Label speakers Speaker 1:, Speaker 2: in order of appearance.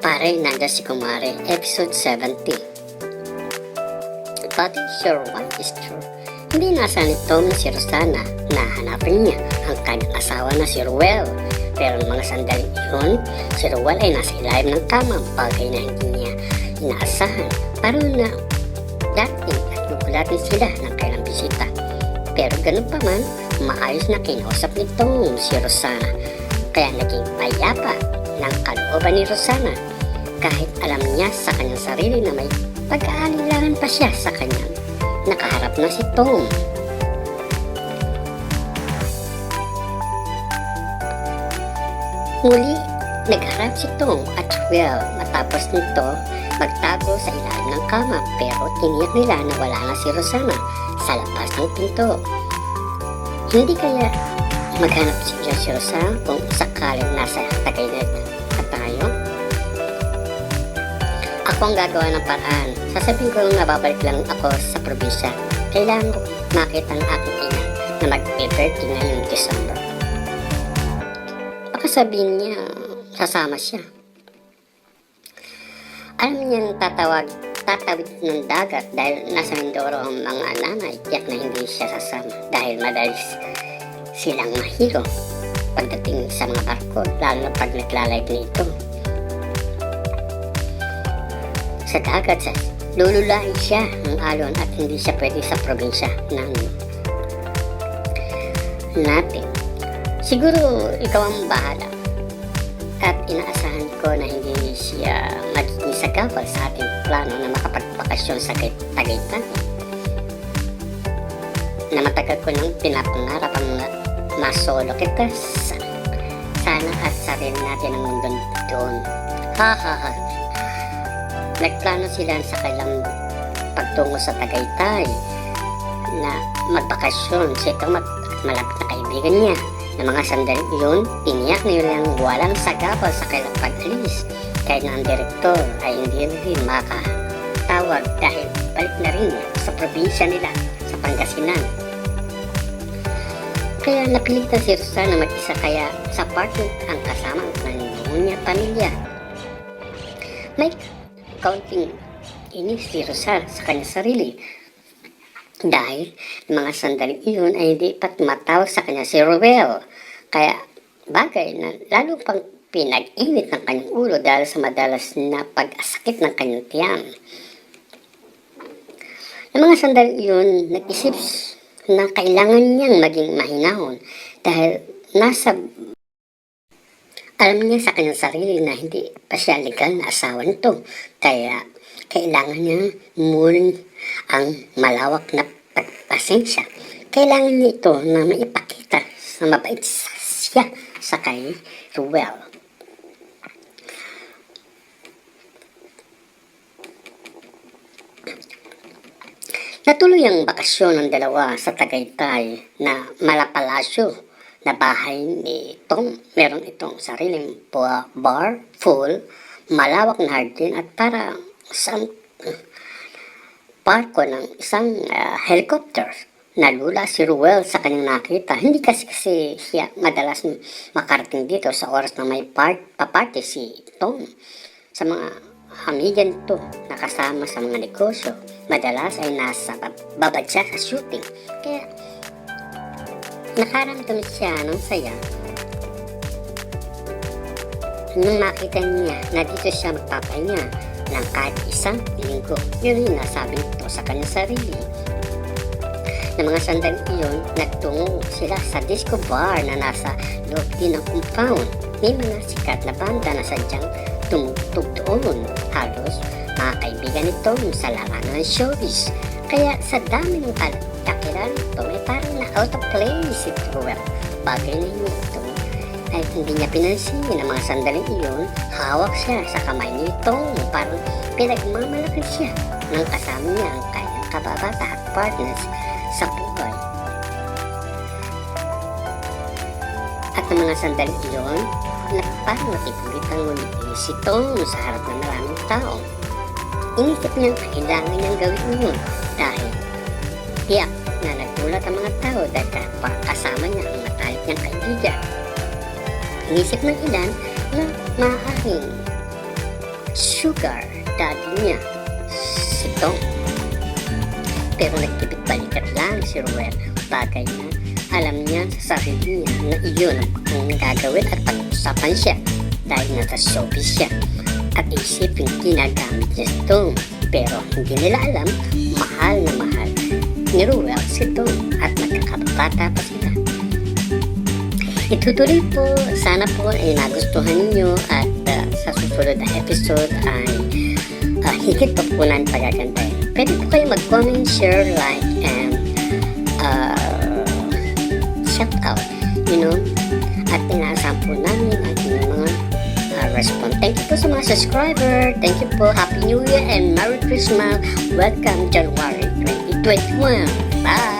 Speaker 1: Pare, nandiyan si Kumare, episode 70. But sure what is true? Hindi nasa ni Tom na si Rosana na hanapin niya ang kanyang asawa na si Ruel. Pero mga sandaling iyon, si Ruel ay nasa ilalim ng kama, bagay na hindi niya inaasahan. Parang na dating at gugulatin sila ng kailang bisita. Pero ganun pa man, maayos na kinausap ni Tom si Rosana. Kaya naging payapa ng kalooban ni Rosana. Kahit alam niya sa kanyang sarili na may pag-aalilangan pa siya sa kanyang nakaharap na si Tom. Muli, nagharap si Tom at Ruel matapos nito magtago sa ilalim ng kama, pero tiniyak nila na wala na si Rosana sa labas ng pinto. Hindi kaya maghanap si Rosana kung sakaling nasa Tagaytay na tayo? Ako ang gagawa ng paraan. Sasabihin ko na babalik lang ako sa probinsya. Kailangan ko makita ng aking ina na mag-birthday ngayong December. Baka sabihin niya, sasama siya. Alam niyang tatawid ng dagat dahil nasa Mindoro ang mga nanay, tiyak na hindi siya sasama dahil madalis silang mahilo pagdating sa mga barko, lalo na pag naglalayag nito. Sa dagat, lululain siya ng alon at hindi siya pwede sa probinsya natin. Siguro ikaw ang bahala at inaasahan ko na hindi siya magiging sagabal sa ating plano na makapagbakasyon sa Tagaytay na matagal ko nang pinapangarap ang masolo kita. Sana at sarili natin ang mundo doon. Ha ha ha. Nagplano sila sa kailang pagtungo sa Tagaytay na magbakasyon sa itong malapit na kaibigan niya. Na mga sandaling iyon, tiniyak nilang walang sagabal sa kailang pag-alis. Kahit na ang direktor ay hindi rin makatawag dahil balik na rin sa probinsya nila sa Pangasinan. Kaya napilitan si Rosana na mag-isa, kaya sa partner ang kasama ng niya pamilya. May kaunting inis si Rosana sa kanyang sarili dahil mga sandaling iyon ay hindi pat matawag sa kanya si Ruel. Kaya bagay na lalo pang pinag-init ng kanyang ulo dahil sa madalas na pag-asakit ng kanyang tiyan. Ng mga sandaling iyon, nag-isip na kailangan niyang maging mahinahon dahil alam niya sa kanyang sarili na hindi pa siya legal na asawa nito. Kaya kailangan niya muling ang malawak na pagpasensya. Kailangan niya ito na maipakita sa mabait siya sa kay Ruel. Natuloy ang bakasyon ng dalawa sa Tagaytay na malapalasyo na bahay ni Tom. Meron itong sariling bar, full, malawak na hardin at para sa parko ng isang helicopter. Nalula si Ruel sa kanyang nakita. Hindi kasi siya madalas makarating dito sa oras na may paparte si Tom. Sa mga hamigan nito na kasama sa mga negosyo, madalas ay nasa babad siya sa shooting. Kaya nakaramdam siya ng saya nung makita niya na dito siya magpapahinga ng kahit isang linggo. Yun yung nasabi nito sa kanyang sarili. Na mga sandaling iyon, nagtungo sila sa disco bar na nasa loob din ng compound. May mga sikat na banda na sadyang tumugtog doon. Halos mga kaibigan nito sa larangan ng showbiz. Kaya sa dami ng kakilala nito ay parang na-out of place si Ruel. Bagay na yun ito ay hindi niya pinansin na mga sandaling iyon, hawak siya sa kamay nito. Parang pinagmamalaki siya ng kasama niya ang kanyang kababata at partners sa buhay. At ng mga sandaling iyon, parang nakipagitang ngumiti si Tom sa harap ng maraming tao. Inisip niyang kailangan niyang gawin yun dahil tiyak na nagulat ang mga tao dahil kasama niya ang matalik niyang kaibigan. Inisip ng ilan na maaaring sugar daddy niya, si Tom. Pero nagkibit-balikat lang si Ruel. Bagay na alam niya sa sarili niya na iyon ang gagawin at pag-usapan siya dahil nasa showbiz siya. At isipin ginagamit niya si Tom. Pero hindi nila alam, mahal na mahal ni Ruel si Tom at magkakabata pa sila. Itutuloy po, sana po ay nagustuhan ninyo at sa susunod na episode ay higit pa po ng pagagandahin. Pwede po kayo mag-comment, share, like, and shout out, at inaasahan po namin ang inyong mga response. Thank you po sa mga subscriber. Thank you po. Happy New Year and Merry Christmas. Welcome January 2021. Bye!